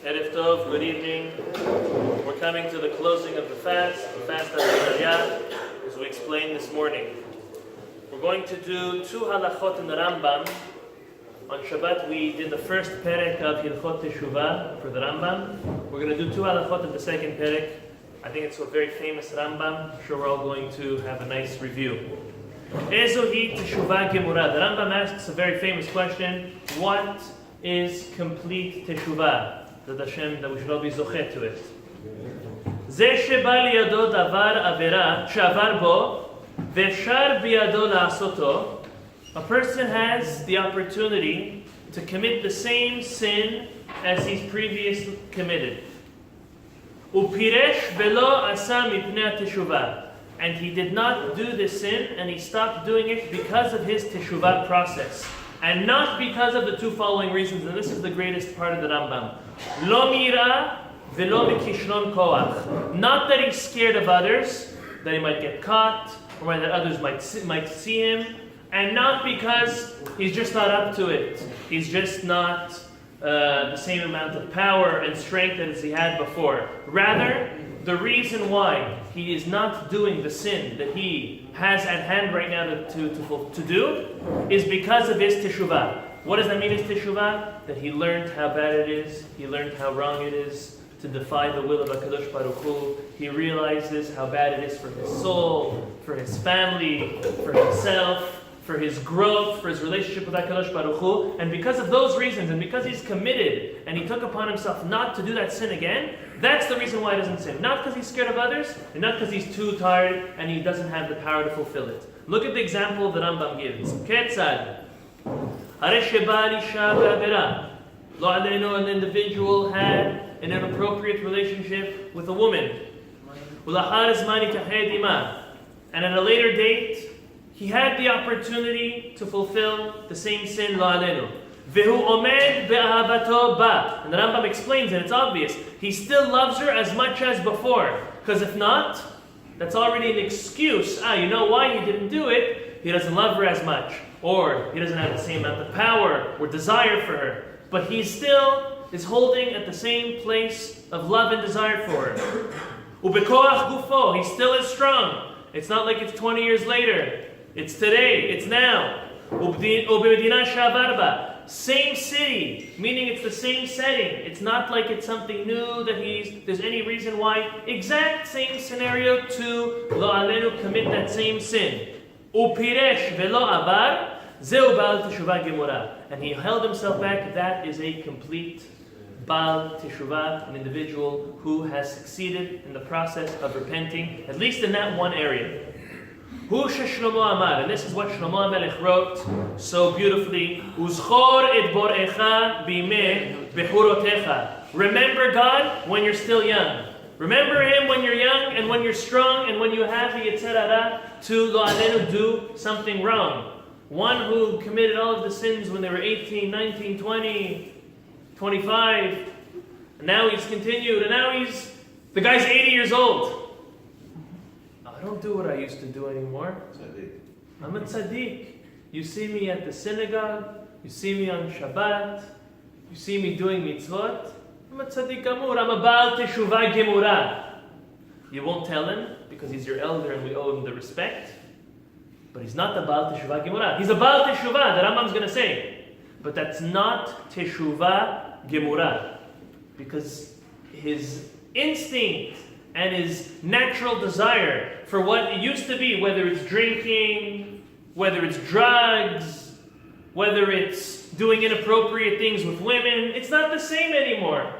Erev Tov, good evening. We're coming to the closing of the fast of Aliyah, as we explained this morning. We're going to do two halachot in the Rambam. On Shabbat we did the first perek of Hilchot Teshuva for the Rambam. We're going to do two halachot of the second perek. I think it's a very famous Rambam. I'm sure we're all going to have a nice review. Ezohi Teshuva Gemura. The Rambam asks a very famous question. What is complete Teshuva? That Hashem, that we should all be zochet to it. Ze sheba liyado davar avera shavar bo veshar biyado la'asoto. A person has the opportunity to commit the same sin as he's previously committed. Upiresh velo asa mipnei teshuva. And he did not do this sin, and he stopped doing it because of his teshuvah process. And not because of the two following reasons, and this is the greatest part of the Rambam. Lo mira velo mikishron koach. Not that he's scared of others, that he might get caught, or that others might see him, and not because he's just not up to it. He's just not the same amount of power and strength as he had before. Rather, the reason why he is not doing the sin that he has at hand right now to do is because of his teshuvah. What does that mean, his teshuvah? That he learned how bad it is, he learned how wrong it is to defy the will of HaKadosh Baruch Hu. He realizes how bad it is for his soul, for his family, for himself, for his growth, for his relationship with HaKadosh Baruch Hu. And because of those reasons, and because he's committed, and he took upon himself not to do that sin again, that's the reason why he doesn't sin. Not because he's scared of others, and not because he's too tired, and he doesn't have the power to fulfill it. Look at the example the Rambam gives. Ketzad. Hare sheba l'isha ve'avera. Lo aleinu, an individual had an inappropriate relationship with a woman. Ulachar zman yitached ima. And at a later date, he had the opportunity to fulfill the same sin, lo aleinu. Vehu omed be'ahabato ba. And the Rambam explains, and it's obvious, he still loves her as much as before. Because if not, that's already an excuse. You know why he didn't do it? He doesn't love her as much. Or he doesn't have the same amount of power or desire for her. But he still is holding at the same place of love and desire for her. Ubekoach gufo. He still is strong. It's not like it's 20 years later. It's today. It's now. Ubemedina shavarba. Same city, meaning it's the same setting. It's not like it's something new that there's any reason why. Exact same scenario to lo alenu commit that same sin. Upiresh velo avar zeu bal teshuvah gemura. And he held himself back. That is a complete bal teshuvah, an individual who has succeeded in the process of repenting, at least in that one area. Hu sheshlomo amar, and this is what Shlomo HaMelech wrote so beautifully. Uzchor et borecha bimeh bechurotecha. Remember God when you're still young. Remember Him when you're young and when you're strong and when you have the Yetzer Hara to lo alenu do something wrong. One who committed all of the sins when they were 18, 19, 20, 25, and now he's continued, and now the guy's 80 years old. I don't do what I used to do anymore. I'm a tzaddik. You see me at the synagogue. You see me on Shabbat. You see me doing mitzvot. I'm a tzaddik gamur. I'm a baal teshuvah gemura. You won't tell him because he's your elder and we owe him the respect. But he's not the baal teshuvah gemura. He's a baal teshuvah, the Rambam's going to say. But that's not teshuvah gemura. Because his instinct and his natural desire for what it used to be, whether it's drinking, whether it's drugs, whether it's doing inappropriate things with women, it's not the same anymore.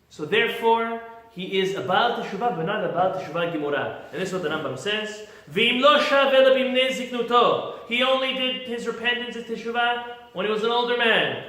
So therefore, he is a Baal Teshuvah, but not a Baal Teshuvah Gemura. And this is what the Rambam says. V'im lo shav ela bimnei ziknuto. He only did his repentance at Teshuvah when he was an older man.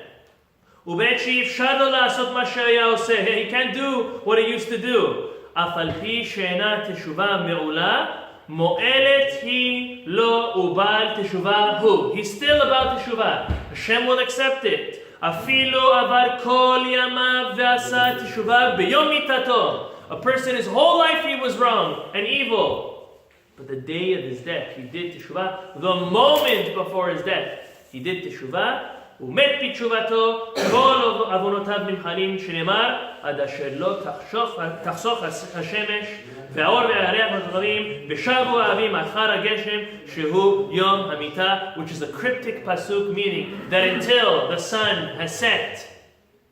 Ubet she'ifshar lo la'asot ma she'aya oseh. He can't do what he used to do. אף על פי שאינה תשובה מעולה, מועלת היא לו ובעל תשובה הוא. He's still about תשובה. Hashem will accept it. אפילו עבר כל ימיו ועשה תשובה ביום מיתתו. A person, his whole life he was wrong and evil. But the day of his death, he did teshuvah. The moment before his death, he did teshuvah. ומת בתשובתו, כל עוונותיו נמחלים, שנאמר, עד אשר לא תחשוך השמש, והאור והירח והכוכבים, ושבו האבים אחר הגשם, שהוא יום המיתה, which is a cryptic pasuk, meaning that until the sun has set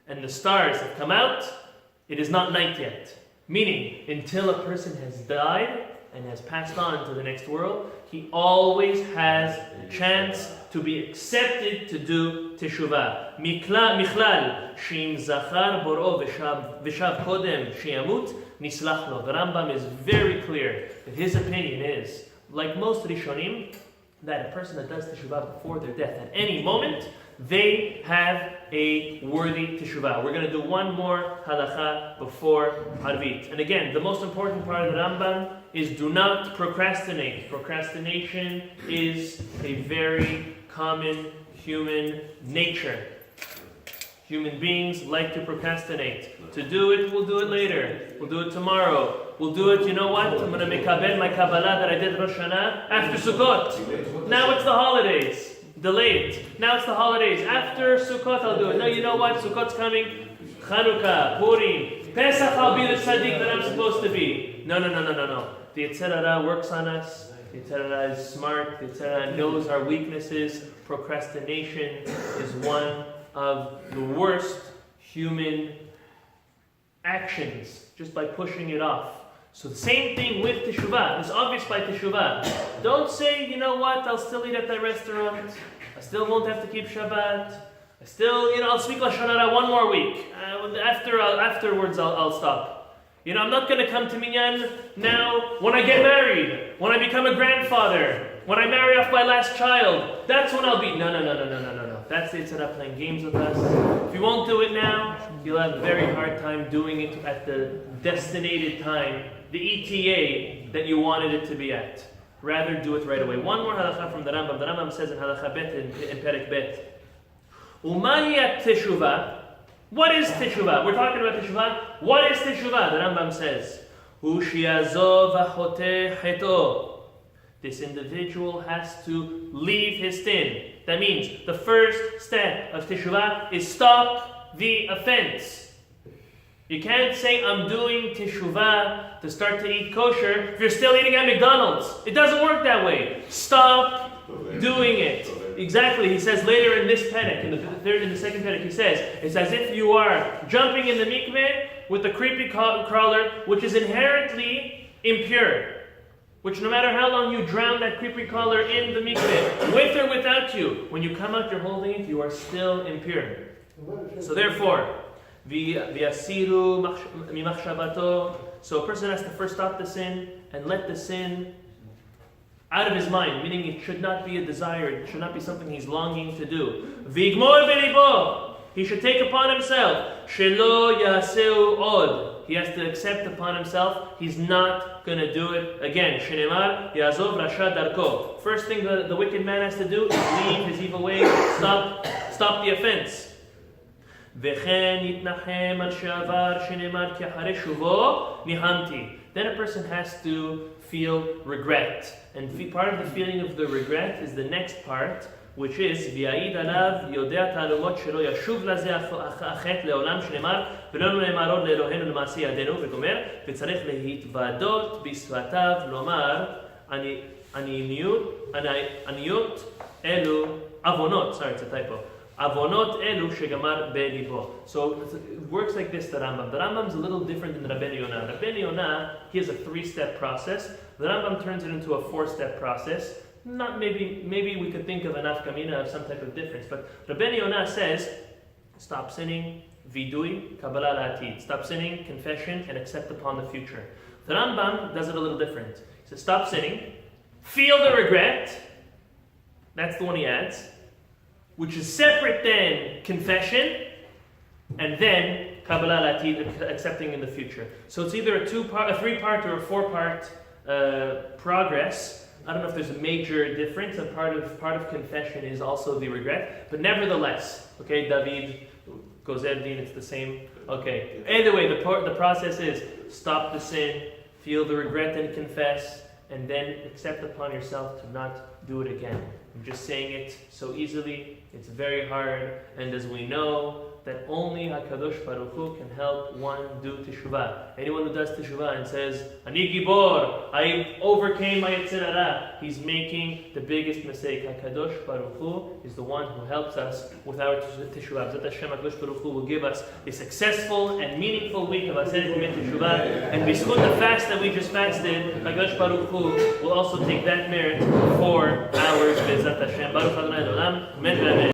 and the stars have come out, it is not night yet. Meaning, until a person has died and has passed on to the next world, he always has a chance to be accepted to do Teshuva. Michlal, she'im zachar bor'o v'shav kodem she'yamut, nislach lo. The Rambam is very clear that his opinion is, like most Rishonim, that a person that does Teshuvah before their death, at any moment, they have a worthy Teshuvah. We're going to do one more halacha before Harvit. And again, the most important part of the Rambam is do not procrastinate. Procrastination is a very common human nature. Human beings like to procrastinate. To do it, we'll do it later. We'll do it tomorrow. We'll do it, you know what? I'm going to make my Kabbalah that I did Rosh Hashanah after Sukkot. Now it's the holidays. Delayed. Now it's the holidays. After Sukkot I'll do it. No, you know what? Sukkot's coming. Chanukah, Purim, Pesach I'll be the tzaddik that I'm supposed to be. No. The Yetzer Hara works on us. The Yetzer Hara is smart. The Yetzer Hara knows our weaknesses. Procrastination is one of the worst human actions, just by pushing it off. So the same thing with Teshuvah. It's obvious by Teshuvah. Don't say, you know what, I'll still eat at that restaurant. I still won't have to keep Shabbat. I still, I'll speak Lashon Hara one more week. Afterwards, I'll stop. I'm not going to come to Minyan now when I get married, when I become a grandfather, when I marry off my last child. That's when I'll be. No. That's the Yetzer Hara playing games with us. If you won't do it now, you'll have a very hard time doing it at the destinated time, the ETA that you wanted it to be at. Rather do it right away. One more halacha from the Rambam. The Rambam says in halacha bet in Perek bet. Umahi Teshuva. What is Teshuva? We're talking about Teshuva. What is Teshuva? The Rambam says, Hu shi'azov ha'choteh cheto. This individual has to leave his sin. That means the first step of Teshuvah is stop the offense. You can't say, I'm doing Teshuvah to start to eat kosher if you're still eating at McDonald's. It doesn't work that way. Stop doing it. Exactly, he says later in this perek, in the second perek, he says, it's as if you are jumping in the mikveh with a creepy crawler, which is inherently impure. Which no matter how long you drown that creepy crawler in the mikveh, with or without you, when you come out you're holding it, you are still impure. So therefore, v'yasiru mimachshavato. So a person has to first stop the sin and let the sin out of his mind, meaning it should not be a desire, it should not be something he's longing to do. V'yigmor b'libo. He should take upon himself, shelo yaseu od. He has to accept upon himself, he's not going to do it again. Shenemar yazov rasha darko. First thing the wicked man has to do is leave his evil ways, stop the offense. V'chen yitnachem al she'avar shenemar ki acharei shuvo nihamti. Then a person has to feel regret. And part of the feeling of the regret is the next part, which is ויעיד עליו יודע תעלומות שלא ישוב לזה החטא לעולם שנאמר ולא נאמר עוד לאלוהינו למעשה ידינו וגומר וצריך להתוודות בשפתיו לומר עניות אלו עוונות, sorry it's a typo, עוונות אלו שגמר בליבו. So it works like this, the Rambam. The Rambam is a little different than Rabbeinu Yonah. Rabbeinu Yonah, he has a 3-step process. The Rambam turns it into a 4-step process. Not maybe we could think of an afkamina of some type of difference, but Rabbeinu Yonah says, stop sinning, vidui, kabbalah la'atid. Stop sinning, confession, and accept upon the future. The Rambam does it a little different. He says, stop sinning, feel the regret, that's the one he adds, which is separate than confession, and then kabbalah la'atid, accepting in the future. So it's either a 3-part or a 4-part progress. I don't know if there's a major difference, and part of confession is also the regret, but nevertheless, okay, David, Gozer Din, it's the same. Okay, either way, the process is stop the sin, feel the regret and confess, and then accept upon yourself to not do it again. I'm just saying it so easily. It's very hard. And as we know, that only HaKadosh Baruch Hu can help one do Teshuva. Anyone who does Teshuva and says, Ani Gibor, I overcame my Yetzer Hara, he's making the biggest mistake. HaKadosh Baruch Hu is the one who helps us with our Teshuva. Zat Hashem, HaKadosh Baruch Hu will give us a successful and meaningful week of Aseret Yemei Teshuva. And b'zchut the fast that we just fasted, HaKadosh Baruch Hu will also take that merit for ours. Zat Hashem, Baruch Adonai Olam, Amen.